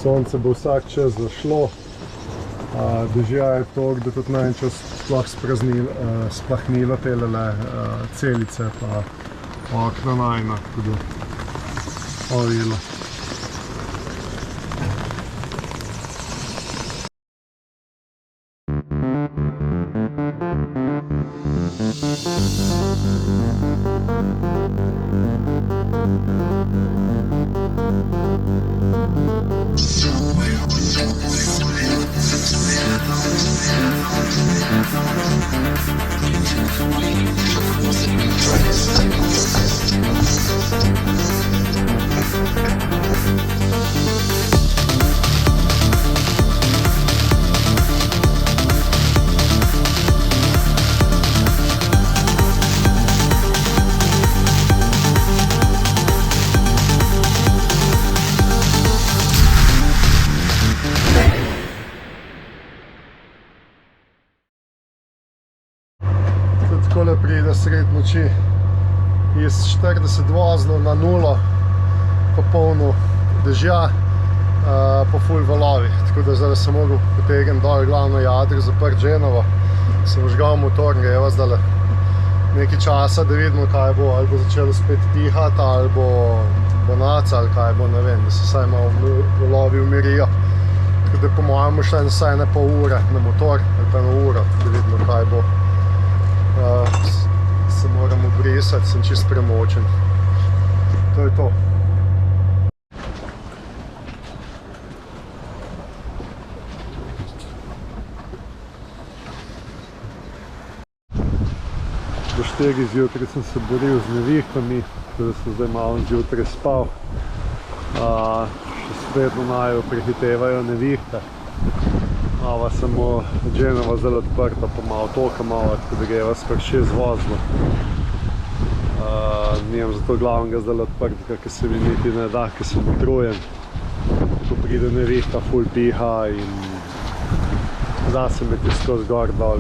Sonce bo vsak čas zašlo. Dežja je toliko, da tudi na en čas sploh splahnilo telele celice pa okna najna, tako da ovilo. Takole pride sred noči iz 40 vozlov na 0, pa polno dežja, pa ful valovi. Tako da zdaj sem mogel potegniti dol glavno jadro, zaprt Genovo. Sem vžgal motor in greva zdaj nekaj časa, da vidimo kaj bo, ali bo začelo spet pihati, ali bo bonaca, ali kaj bo, ne vem, da se vsaj malo valovi umirijo. Tako da po mojem šla vsaj ne pol ure na motor, ali pa na uro, da vidimo kaj bo. Se moram obrisati, sem čist premočen. To je to. Do 4 zjutraj sem se boril z nevihtami, tako da sem zdaj malo zjutraj spal. Še sredno naju prehitevajo nevihte. Mava samo Genova zelo odprta, pa malo toka malo, tako da greva skor 6 vozlov. Nimam zato glavnega zdaj odprtega, ker se mi niti ne da, ker sem utrujen. Ko pride nevihta, ful piha in zase me ti skozi gor dol.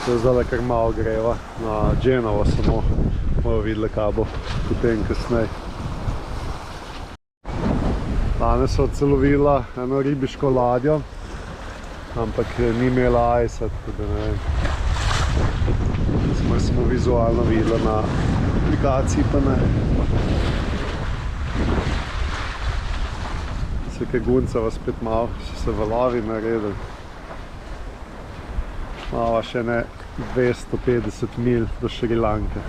Zdaj kar malo greva na Genovo samo, bomo videli, kaj bo potem kasneje. Danes so celovila eno ribiško ladjo, ampak ni imela ajsa, tako da ne vem. Smo vizualno videli na aplikaciji, pa ne. Se kaj guncava spet malo, so se valovi naredili. Mava še ne 250 mil do Šrilanke.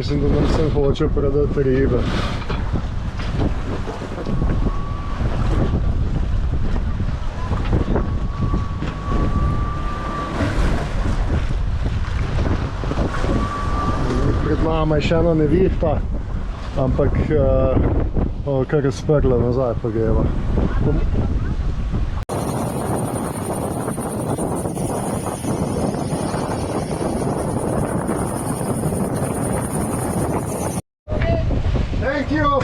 Mislim, da nam sem hoče prodati ribe. Pred nama je še ena nevihta, ampak kar je sprla nazaj pa greva. Thank you!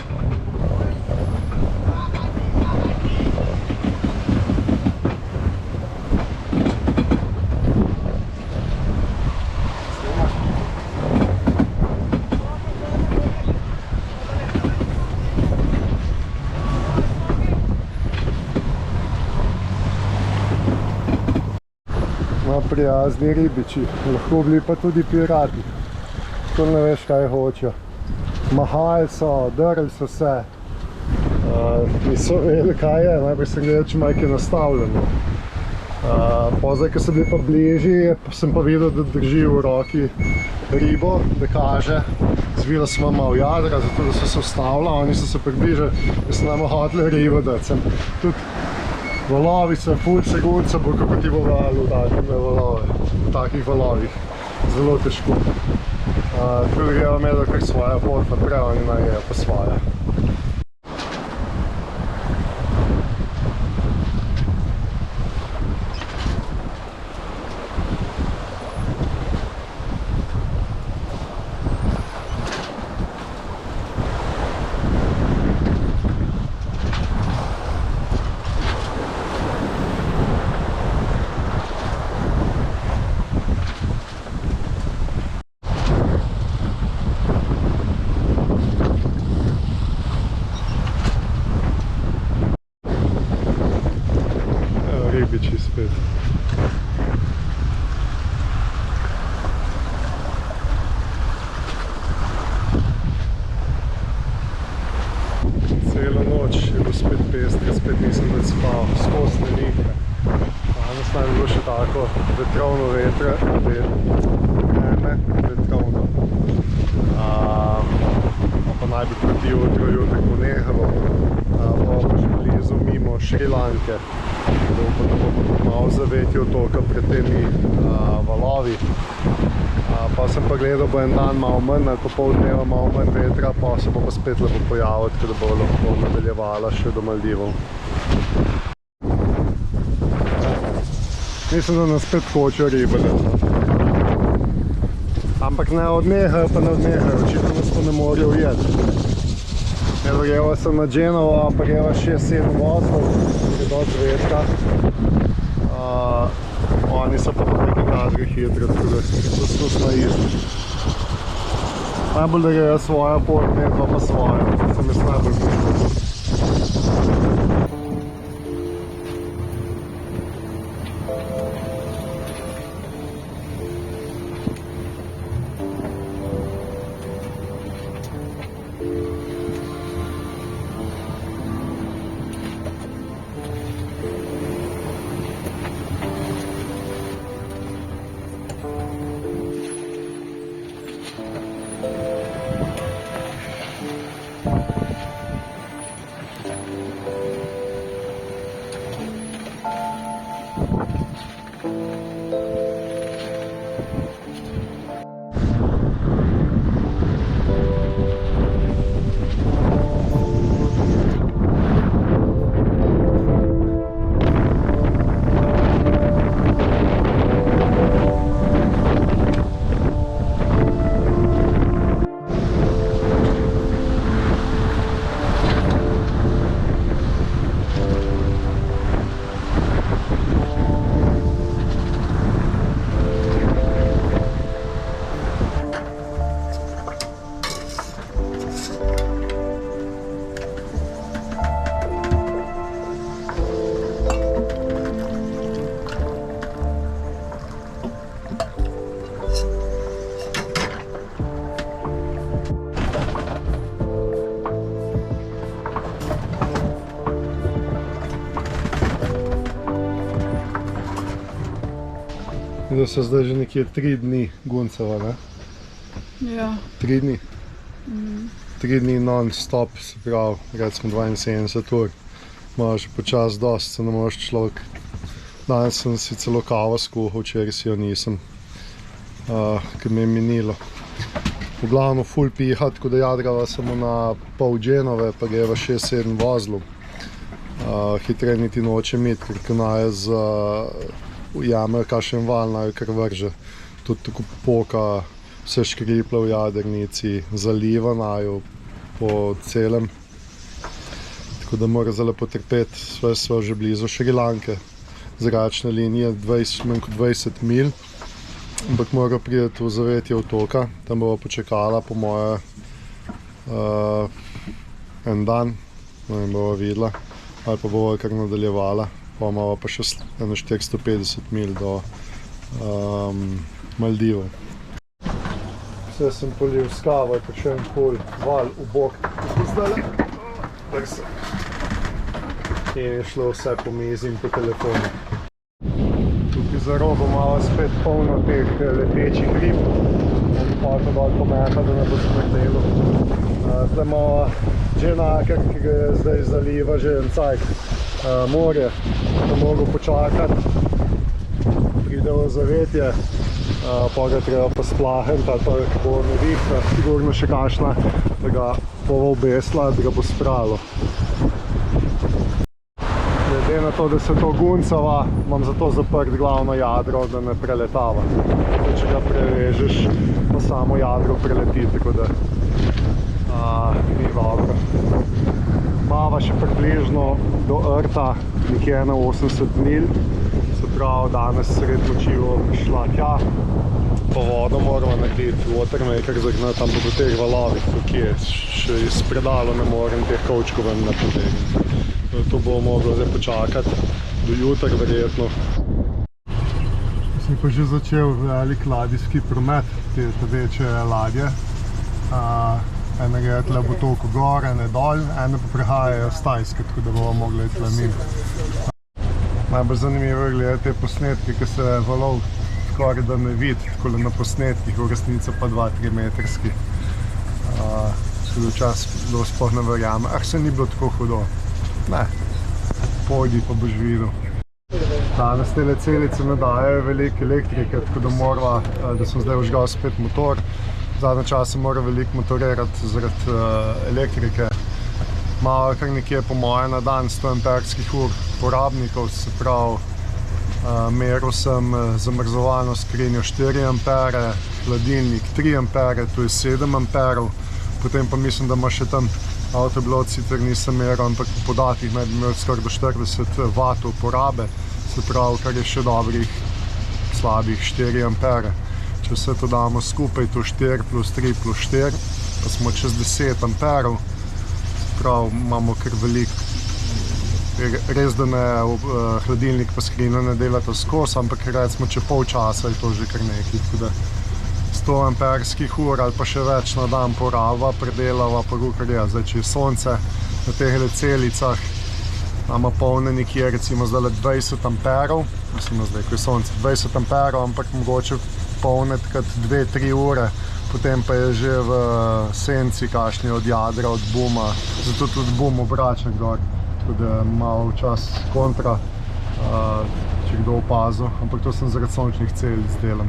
Prijazni ribiči, lahko bili pa tudi pirati. To ne veš, kaj hočejo. mahali so, drli so se. Niso vedeli, kaj je, najprej sem gledal, če malo je nastavljeno. Zdaj, ko so bili pa bližji, sem pa videl, da drži v roki ribo, da kaže. Zvila smo malo jadra, zato da so se ustavila, oni so se približali, da so nam hoteli ribo dati. Tudi valovi so, ful segunca bo, kako ti bo valil v takih valovih. Zelo težko. Tako da greva imela kar svoja pot naprej, oni naj grejo pa svoja. Ribiči spet. Celo noč je bil spet pestri, spet nisem več spal, skozi nevihte. Danes naj bi bilo še tako vetrovno vreme, vetrovno. Pa naj bi proti jutri ponehalo. Bomo pa že blizu mimo Šrilanke, da bomo malo zavetje otoka pred temi valovi. Pa sem pa gledal, bo en dan malo manj, ali pa pol dneva malo manj vetra, pa se bo pa spet lepo pojavil, tako da bo lahko nadaljevala še do Maldivov. Mislim, da nas spet hočejo ribe. Ampak ne odnehajo, pa ne odnehajo, očitno nas pa ne morajo ujeti. Evo, greva sem na Genovo, ampak greva 6-7 vozlov, je dosti vetra. Oni so pa po neki kadri hitri, tako da so smo isti. Najbolj, da grejo svojo pot, ne dva pa svojo, sem jaz najbolj prišel. Da so zdaj že nekje 3 dni Gunceva, ne? Ja. 3 dni? 3 dni non-stop, se pravi, recimo 72 ur. Imaš že počas dost, se ne moreš človek. Danes sem si celo kavo skuhal, včeraj si jo nisem, ker mi je minilo. V glavno ful piha, tako da jadrava samo na pol Genove, pa greva 6-7 vozlov. Hitreje niti noče mit, ker konaje ujamejo kakšen val, naj kar vrže. Tudi tako poka, vse škriple v jadrnici, zaliva naju po celem. Tako da mora zelo potrpeti, sva že blizu Šrilanke. Zračne linije manj kot 20 mil, ampak mora priti v zavetje otoka, tam bova počakala po moje en dan, no in bova videla, ali pa bova kar nadaljevala. Pa imamo pa še 450 mil do Maldivov. Vse sem polil s kavo, je pa še en pol val v bok. Zdaj je šlo vse po mizi in po telefonu. Tukaj za robo malo spet polno teh letečih rib. Bom pa to dol pomeha, da ne bo smrdelo. Zdaj imamo dženaker, ki ga je zdaj zaliva že en cajt morje. Bo mogel počakati, pride v zavetje, pa ga treba pa splahenti, ali pa bo nevihta, sigurno še kakšna, da ga bova obesla, da ga bo spralo. Glede na to, da se to guncava, imam zato zaprt glavno jadro, da ne preletava. Če ga prevežeš, pa samo jadro preleti, tako da ni dobro. Mava še približno do rta, nekje na 80 mil. Se pravi, danes sred noči bom šla tja, po vodo moramo narediti watermaker zagnati, tam po teh valovih, tukaj je, še iz predalo ne morem teh kovčkov ven napotegniti. To bo moglo zdaj počakati do jutra verjetno. Sem pa že začel velik ladijski promet, te večje ladje. Ene gre tle bo toliko gor, ene dol, ene pa prihajajo s Tajske, tako da bomo mogli tle mimo. Najbolj zanimivo je gledati te posnetke, ki se valov skoraj da ne vidi, tako na posnetkih, v resnici pa 2-3 metrski. Se včasih kdo sploh ne verjame, se ni bilo tako hudo. Ne, pojdi pa boš videl. Danes tele celice ne dajejo veliko elektrike, tako da morava, da sem zdaj vžgal spet motor. Zadnje čase mora veliko motorirati zaradi elektrike. Malo kar nekje po moje na dan 100 amperskih ur porabnikov, se pravi, meril sem zamrzovalno skrinjo 4 ampere, hladilnik 3 ampere, to je 7 amperov, potem pa mislim, da ima še tam avtoblot, sicer nisem meril, ampak po podatkih naj bi imel skoraj do 40 vatov porabe, se pravi, kar je še dobrih slabih 4 ampere. Če vse to damo skupaj, to 4 plus 3 plus 4, pa smo čez 10 amperov, prav imamo kar veliko. Res, da ne hladilnik pa skrinja ne delata skozi, ampak recimo, če pol časa je to že kar nekaj. Tako da 100 amperskih ur ali pa še več na dan poraba, predelava pa kar je. Zdaj, če je sonce na teh celicah, imamo polne nekje recimo zdaj 20 amperov, mislim, zdaj, ko je sonce 20 amperov, ampak mogoče polne takrat 2-3 ure, potem pa je že v senci kašni od jadra, od buma, zato tudi bum obrača gor, tako da malo včas kontra, če kdo opazil, ampak to sem zaradi sončnih celic delam.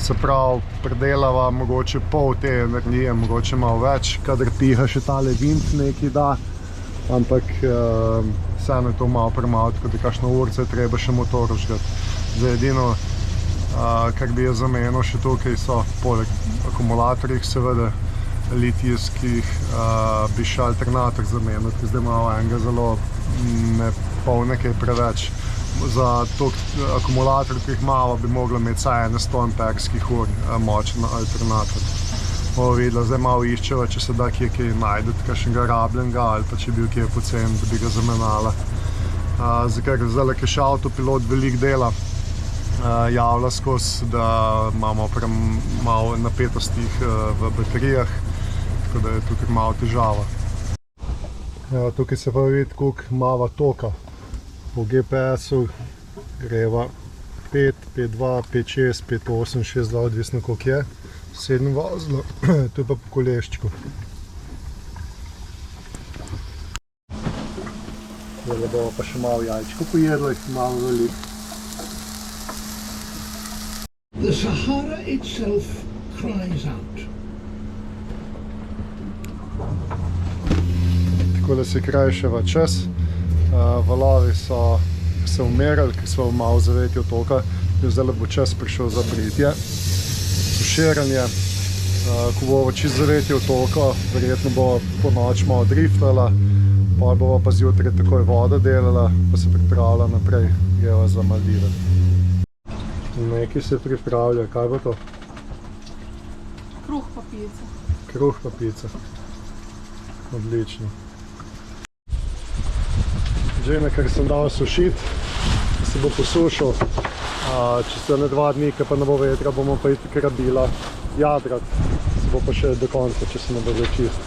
Se pravi, predelava mogoče pol te energije, mogoče malo več, kadar piha še tale vind nekaj da, ampak vseeno je to malo premalo, tako da kakšno urce treba še motor vžgati. Zdaj edino, kar bi je zamenil še tukaj so, poleg akumulatorjih seveda, litijskih, bi še alternator zamenil, ker zdaj imamo enega zelo polne, kaj preveč. Za toliko akumulatorjev, ki jih imamo, bi mogla imeti vsaj 100 amperskih ur močen alternator. Bomo videla, zdaj malo iščeva, če se da kje kaj najdeti, kakšnega rabljenega ali pa če bi bil kje poceni, da bi ga zamenjala. Ker zdaj, ko je še avtopilot veliko dela, javlja skozi, da imamo malo napetostih v baterijah, tako da je tukaj malo težava. Tukaj se pa vidi, koliko imava toka. Po GPS-u greva 5, 5.2, 5.6, 5.8, 6.2, odvisno koliko je. 7 vozlo, to je pa po koleščku. Zdaj bomo pa še malo jajčko pojedla, jih malo veliko. The Sahara itself cries out. Takole se krajšava čas. Valovi so se umirali, ker smo malo v zavetju toka. Zdaj bo čas prišel za britje, suširanje. Ko bo čist zavetje v toka, verjetno bo po noč malo driftala, pa bo pa zjutraj takoj voda delala, pa se pripravlja naprej, greva za Maldive. Nekaj se pripravlja, kaj bo to? Kruh pa pica. Kruh pa pica. Odlično. Že nekaj sem dal sušiti, se bo posušil. Čez 2 dni, ko pa ne bo vetra, bomo pa itak rabila jadrati. Se bo pa še do konca, če se ne bo čist.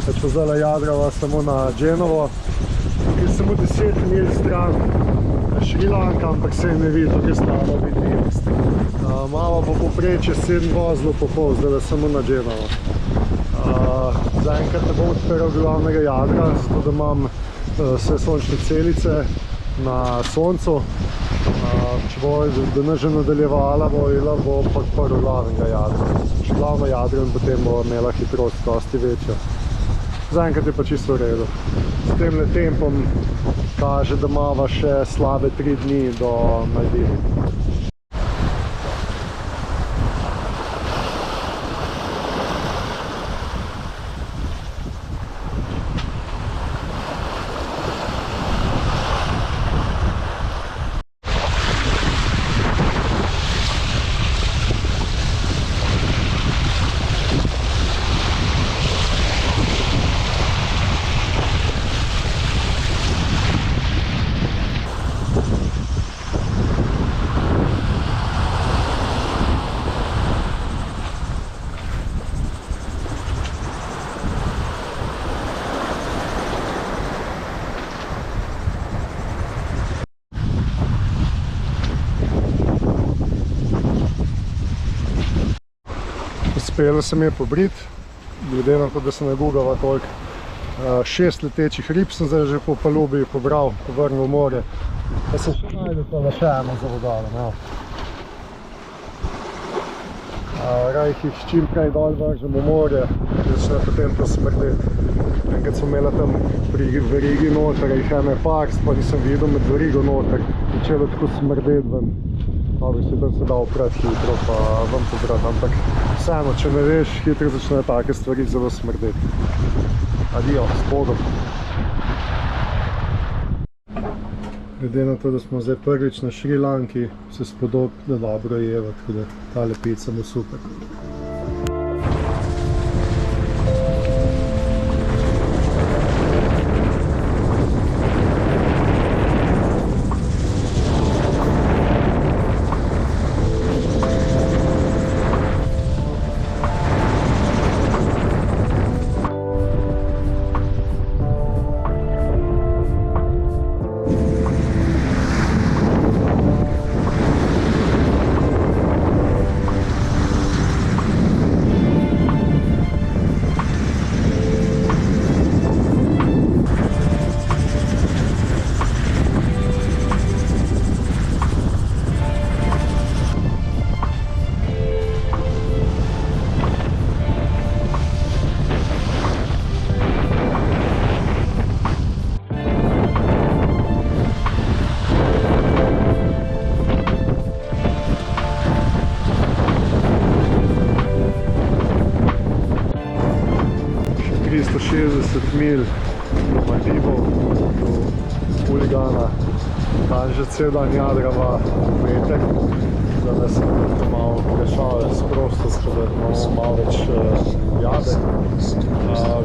Pač pa zdaj jadrava samo na Genovo, ki je samo 10 mil stran Šri Lanka, ampak se ne vidi, to je slabo vidljivost. Malo bo poprečje 7 vozlov po pol, zdaj samo na Genovo. Zaenkrat ne bom odpiral glavnega jadra, zato da imam vse sončne celice na soncu. Če bo danes že nadaljevala vojla, bo pa odprl glavnega jadra. Če glavno jadro in potem bo imela hitrost dosti večjo. Zaenkrat je pa čisto v redu. S temle tempom kaže, da imava še slabe 3 dni do Maldiv. Uspelo se mi je pobriti, glede na to, da sem nagugala toliko. 6 letečih rib sem zdaj že po palubi pobral, povrnil v morje. Pa sem še najdel pa še eno za vodalo. Rajh jih čim prej dol vržem v morje, da začne potem to smrdeti. Enkrat smo imeli tam pri verigi noter, jih ene par, pa nisem videl med verigo noter, začelo tako smrdeti ven. Dobro, si tam se da oprati hitro, pa ven pobrati, ampak vseeno, če ne veš, hitro začnejo take stvari zelo smrdeti. Adijo, s Bogom. Glede na to, da smo zdaj prvič na Šri Lanki, se spodob, da dobro jeva, tako da tale pica bo super. Mil do Maldivov, do Huligana, tam že cel dan jadrava veter, zdaj sem to malo prešal sprostost, da imamo malo več jade.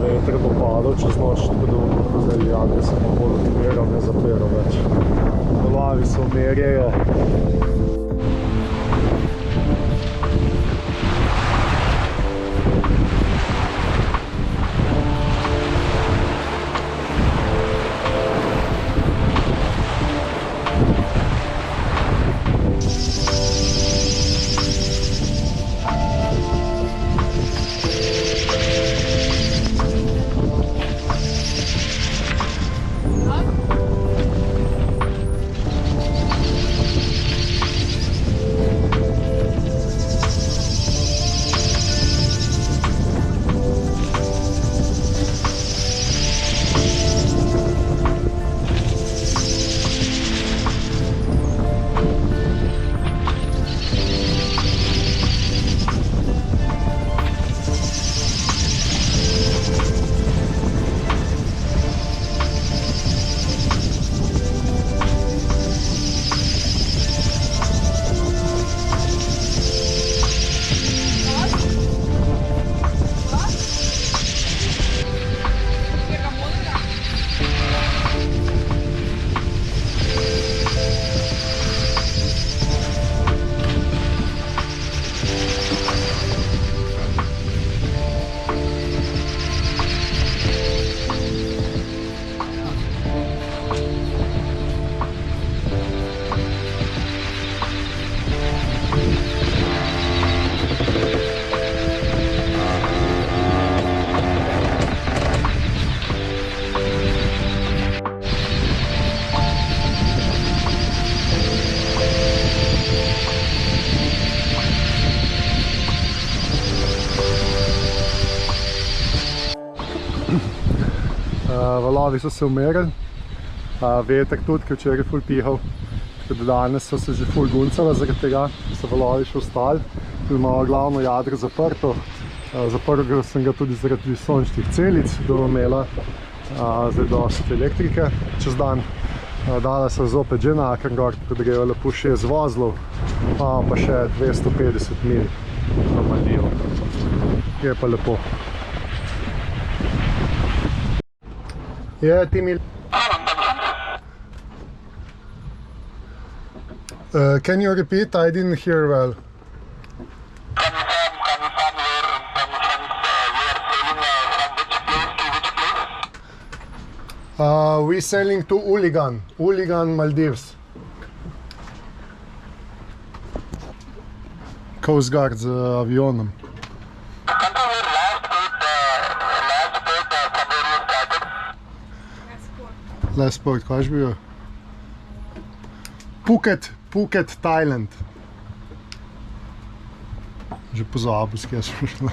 Veter bo padal čez noč, tako da zdaj jade samo bolj odpiral, ne zapiral več. Valovi so merjejo. valovi so se umirili, veter tudi, ki včeraj ful pihal, tako da danes so se že ful guncala zaradi tega, so valovi še ostali. Tudi imamo glavno jadro zaprto, zaprl sem ga tudi zaradi sončnih celic, da bo imela zdaj dosti elektrike čez dan. Dala sem zopet že na Akrengor, tako da grejo lepo 6 vozlov, pa še 250 mil na Maldivo. Je pa lepo. Je ti mil. Can you repeat? I didn't hear well. We're sailing to Ulugan, Maldives. Coast Guard z avionom. Last port, kaj je bil? Phuket, Thailand. Že pozabil, s kje smo šli.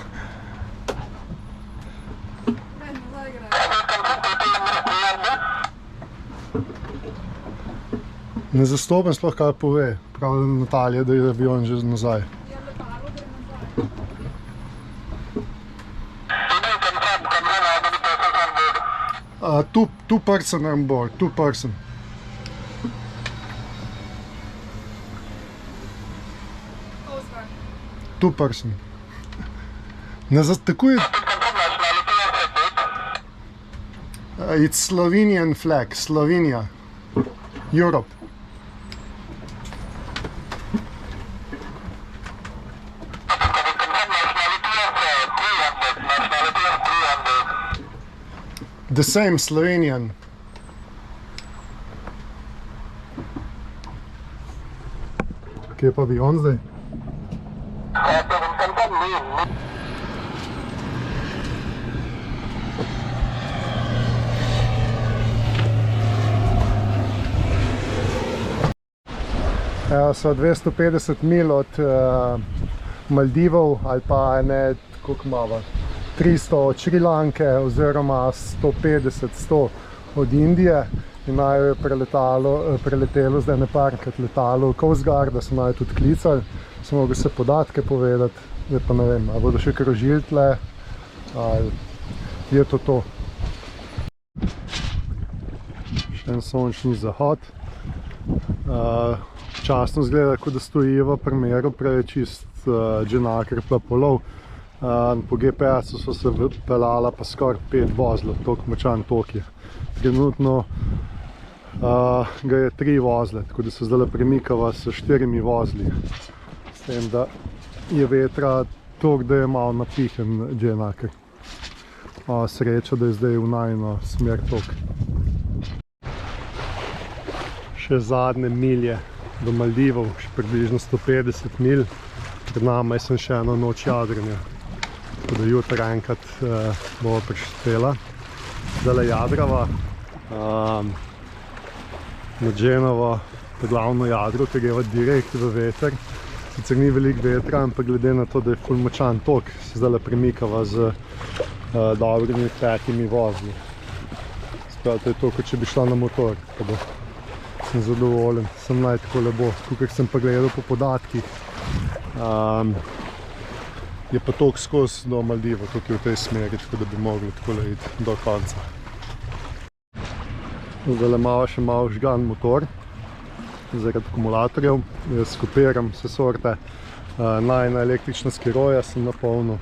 Ne zastopam sploh, kaj pove. Pravi Natalija, da je avion že nazaj. Two person on board, two person. Two person. Ne zatakuje. It's Slovenian flag, Slovenia, Europe. The same Slovenian. Kje pa avion zdaj? So 250 mil od Maldivov ali pa ne, koliko imamo, 300 od Šrilanke oziroma 150-100 od Indije. In naj je preletelo zdaj neparkrat letalo Coast Guard, da so naj tudi klicali. Sem mogel se podatke povedati, zdaj pa ne vem, ali bodo še krožili tle, ali je to. Še en sončni zahod. Časno zgleda, kot da stojiva pri meru, prej čist dženaker pa polov. Po GPS-u so se pelala pa skoraj 5 vozlov, toliko močan tok je. Trenutno ga je 3 vozle, tako da se zdaj premikava s 4 vozli. S tem, da je vetra toliko, da je malo napihen dženaker. Sreča, da je zdaj v najino smer tok. Še zadnje milje do Maldivov, še približno 150 mil. Pred nama je še eno noč jadranja. Tako da jutri enkrat bova prištela. Zdajle jadrava na Genovo, pa glavno jadro, ki greva direkt v veter. Sicer ni veliko vetra, ampak glede na to, da je ful močan tok, se zdajle premikava z dobrimi 5 vozli. Sprav, to je to, kot če bi šla na motor. Sem zadovoljen, sem naj tako lepo. Tukaj sem pa gledal po podatkih, je pa tok skozi do Maldiva, tukaj v tej smeri, tako da bi mogli tako iti do konca. Zdaj imamo še malo žgan motor zaradi akumulatorjev. Jaz kopiram vse sorte. Najina električna skiroja sem napolnil.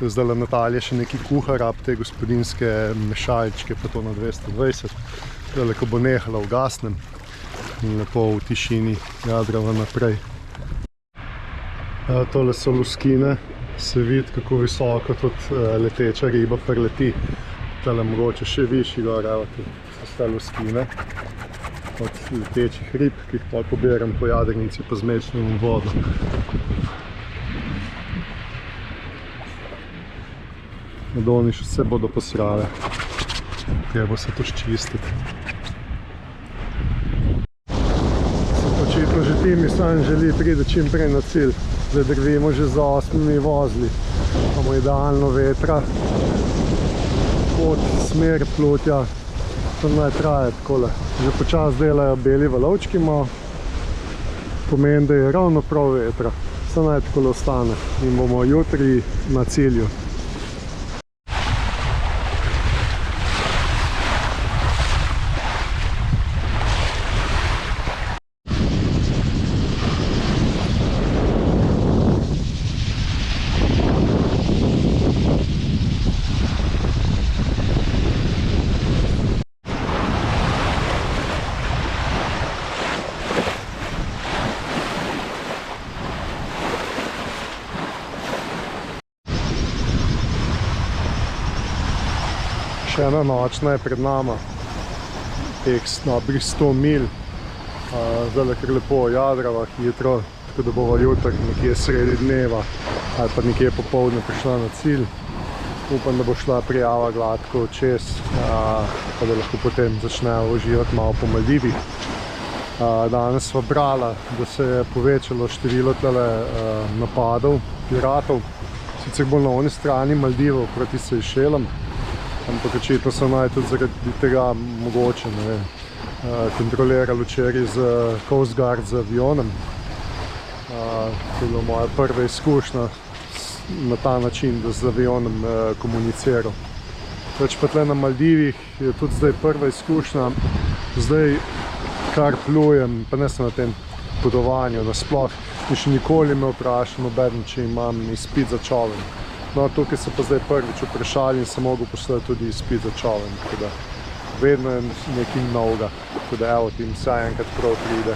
Zdaj Natalija še nekaj kuhara, te gospodinske mešalčke, pa to na 220. Zdaj, ko bo nehala, ugasnem in lepo v tišini jadrava naprej. Tole so luskine, se vidi, kako visoko tudi leteča riba preleti. Tale mogoče še višji gor, evo, tu so te luskine od letečih rib, ki jih pa poberem po jadrnici pa zmečnem v vodo. Nadolni še vse bodo posrale, treba se to ščistiti. Očitno že Timi sam želi priti čim prej na cilj. Zdaj drvimo že za 8 vozli. Imamo idealno vetra. pot, smer plotja, to naj traje takole. Že počas delajo beli valovčki malo, pomeni, da je ravno prav vetra. Se naj takole ostane in bomo jutri na cilju. Še ena nočna je pred nama, teh dobrih 100 mil, zdaj kar lepo jadrava hitro, tako da bova jutri nekje sredi dneva ali pa nekje popoldne prišla na cilj. Upam, da bo šla prijava gladko čez, pa da lahko potem začnejo uživati malo po Maldivih. Danes sva brala, da se je povečalo število tale napadov piratov, sicer bolj na oni strani Maldivov proti Sejšelom, ampak očitno so naj tudi zaradi tega mogoče, ne vem, kontrolirali včeraj z Coast Guard z avionom. To je bila moja prva izkušnja na ta način, da z avionom komuniciral. Več pa tle na Maldivih je tudi zdaj prva izkušnja, zdaj kar plujem, pa ne sem na tem potovanju nasploh, in še nikoli me vprašal nobeden, če imam izpit za čoln. No, tukaj so pa zdaj prvič vprašali in sem mogel poslati tudi izpit za čoln, tako da vedno je nekaj novega, tako da evo tim vsaj enkrat prav pride.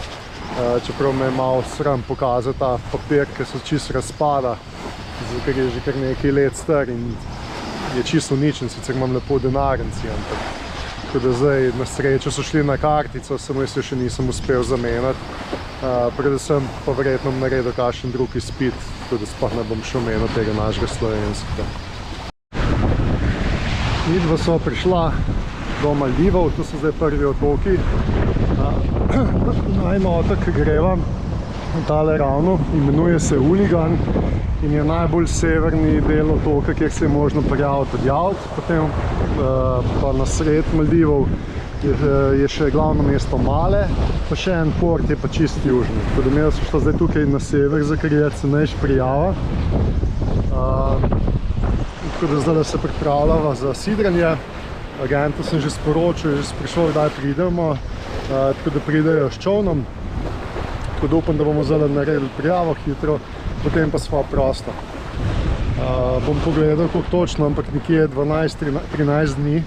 Čeprav me je malo sram pokazati ta papir, ki se čisto razpada, ker je že kar nekaj let star in je čisto uničen, sicer imam lepo denarnici, ampak tako da zdaj na srečo so šli na kartico, samo jaz jo še nisem uspel zamenjati. Predvsem pa verjetno bom naredil kakšen drug izpit, tako da sploh ne bom še omenil tega našega slovenskega. Midva so prišla do Maldivov, tu so zdaj prvi otoki. Najma otok greva, tale ravno, imenuje se Uligan in je najbolj severni del otoka, kjer se je možno prijaviti odjaviti. Potem pa na sred Maldivov je še glavno mesto Male, pa še en port je pa čist južni. Tako da mi smo šla zdaj tukaj na sever, za kar je cenejša prijava. Tako da zdaj se pripravljava za sidranje. Agentu sem že sporočil, že prišel, kdaj pridemo, tako da pridejo s čolnom. Tako da upam, da bomo zdaj naredili prijavo hitro, potem pa sva prosta. Bom pogledal, koliko točno, ampak nekje 12-13 dni.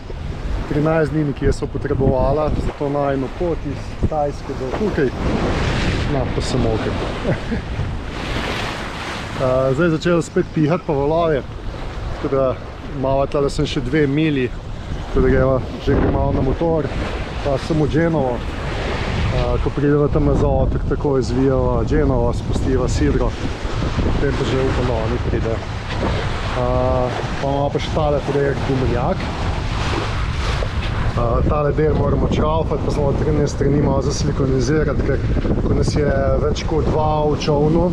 13 dni nekje so potrebovala za to najino pot iz Tajske do tukaj. No, pa sem okej. Zdaj začela spet pihati pa valove, tako da malo tale sem še 2 mili, tako da greva že malo na motor, pa sem v Genovo. Ko prideva tam za otok, tako izvijava Genovo, spustiva sidro, potem pa že upam, da oni pride. Pa imamo pa še tale projekt Gumenjak. Tale del moramo čraufati, pa smo 13 strani malo zasilikonizirati, ker ko nas je več kot 2 v čovnu,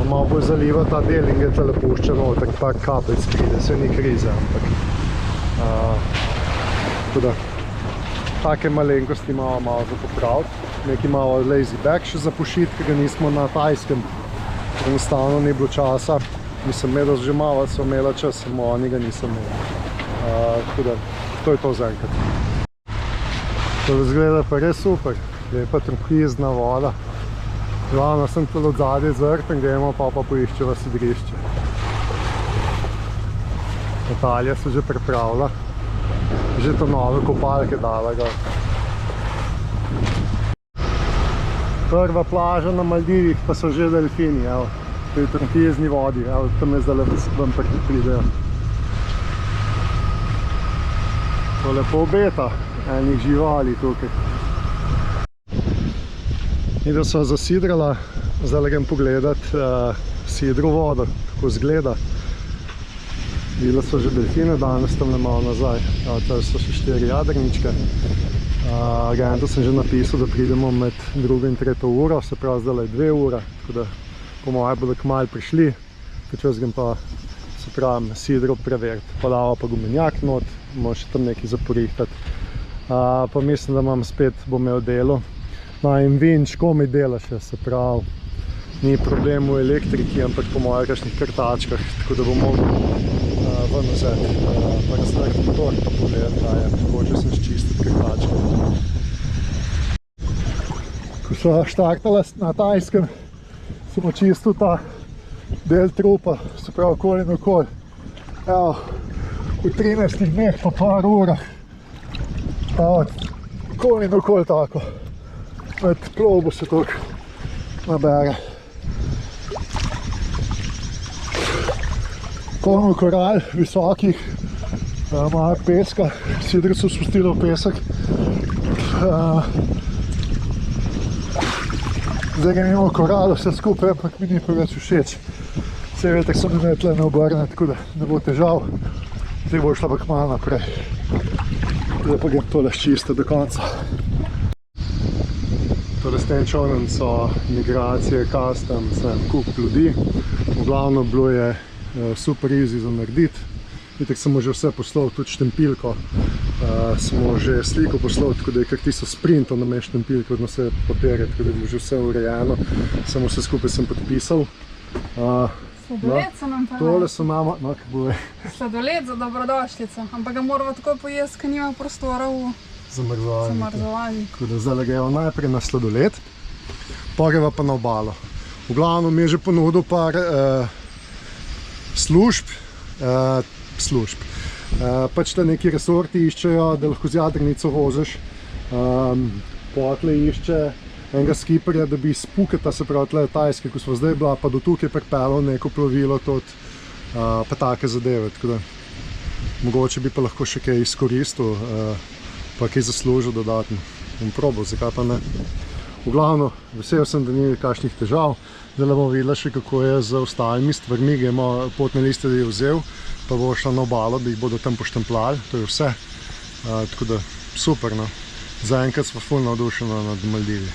malo bolj zaliva ta del in ga tale pušča noter, par kapljic pride, se ni krize, ampak tako da take malenkosti imamo malo za popraviti, nekaj malo lazy back še za pošiti, ker ga nismo na Tajskem, enostavno ni bilo časa, mislim, medel že malo so imela čas, samo oni ga nisem imel, tako da to je to zaenkrat. To izgleda pa res super, lepa turkizna voda. Glavno sem tudi od zadaj zrt in gremo pa poiščeva sidrišče. Natalija se že pripravila, že to nove kopalke dala ga. Prva plaža na Maldivih pa so že delfini, evo, v tej turkizni vodi, evo, tam je zdaj vam pridejo. To lepo obeta, enih živali tukaj. In da sva zasidrala, zdaj grem pogledat sidro vodo, kako izgleda. Videla so že delfine, danes tam le malo nazaj, tukaj so še 4 jadrničke. Agentu sem že napisal, da pridemo med 2. in 3. uro, se pravi zdaj je 2 ure, tako da po moje bodo kmalu prišli, počas grem pa, se pravim, sidro preveriti. Pa dava pa gumenjak not. moram še tam nekaj zaporihtati. Pa mislim, da bom imel delo. No in vinč komaj dela še, se pravi, ni problem v elektriki, ampak po mojih kakšnih krtačkah, tako da bom mogel ven vzeti, pa raztrati motor, pa pogledati, kaj je, hoče sem sčistiti krtačke. Ko so štartala na Tajskem, sem očistil ta del trupa, se pravi okoli in okoli. Evo, v 13 dneh pa par urah. Okoli in okoli tako. Med plovbo se toliko nabere. Polno koral, visokih, malo peska, sidre so spustili v pesek. Zdaj ga imamo koral, vse skupaj, ampak mi ni preveč všeč. Vse veter se mi tle ne obrne, tako da ne bo težav. Zdaj bo šla pa kmalu naprej. Zdaj pa grem tole čiste do konca. Tole s tem čolnom so migracije, customs, kup ljudi. V glavno bilo je super easy za narediti. Itak sem mu že vse poslal, tudi štempilko. Smo že sliko poslal, tako da je kar tisto sprintov namen štempilko, odno vse papirje, tako da je bilo že vse urejeno. Samo vse skupaj sem podpisal. Sladoled so nam pa Tole so nama, no kaj bo sladoled za dobrodošljico, ampak ga moramo takoj pojesti, ker nima prostora v zamrzovalniku. Tako da zdaj gremo najprej na sladoled, pa greva pa na obalo. V glavnem mi je že ponudil par služb. Pač te neki resorti iščejo, da lahko z jadrnico voziš. Potle išče enega skiperja, da bi iz Phuketa, se pravi tle Tajske, ko smo zdaj bila, pa do tukaj pripeljal neko plovilo tudi, pa take zadeve. Tako da mogoče bi pa lahko še kaj izkoristil, pa kaj zaslužil dodatno. Bom probal, zakaj pa ne. V glavno, vesel sem, da ni kakšnih težav. Zdaj bomo videla še, kako je z ostalimi stvarmi, gremo potne liste, da je vzel, pa bo šla na obalo, da jih bodo tam poštempljali, to je vse. Tako da super, no. Zaenkrat smo ful navdušeni nad Maldivi.